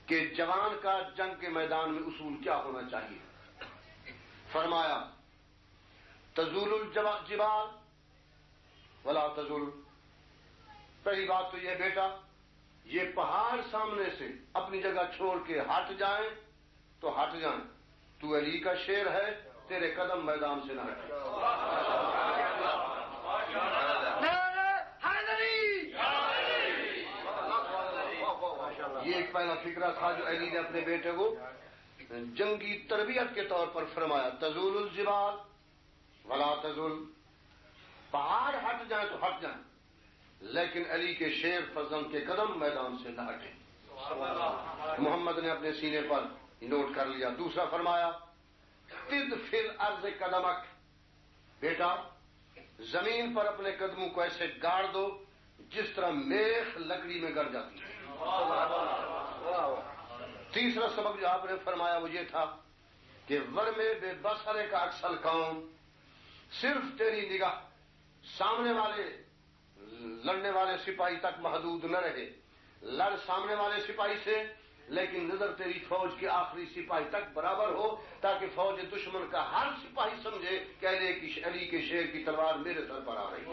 کہ جوان کا جنگ کے میدان میں اصول کیا ہونا چاہیے. فرمایا تزول الجبال ولا تزول. پہلی بات تو یہ بیٹا، یہ پہاڑ سامنے سے اپنی جگہ چھوڑ کے ہٹ جائیں تو ہٹ جائیں. تو علی کا شیر ہے، تیرے قدم میدان سے نہ ہٹے. یہ ایک پہلا فکرہ تھا جو علی نے اپنے بیٹے کو جنگی تربیت کے طور پر فرمایا. تزول الجبال ولا تزول. پہاڑ ہٹ جائیں تو ہٹ جائیں، لیکن علی کے شیر فرزند کے قدم میدان سے نہ ہٹیں. محمد نے اپنے سینے پر نوٹ کر لیا. دوسرا فرمایا تد فی الارض قدمک. بیٹا زمین پر اپنے قدموں کو ایسے گاڑ دو جس طرح میخ لکڑی میں گڑ جاتی ہے. تیسرا سبق جو آپ نے فرمایا وہ یہ تھا کہ ورمے بے بصرے کا اکثر قوم. صرف تیری نگاہ سامنے والے لڑنے والے سپاہی تک محدود نہ رہے. لڑ سامنے والے سپاہی سے، لیکن نظر تیری فوج کے آخری سپاہی تک برابر ہو، تاکہ فوج دشمن کا ہر سپاہی سمجھے کہ علی کے شیر کی تلوار میرے سر پر آ رہی ہے.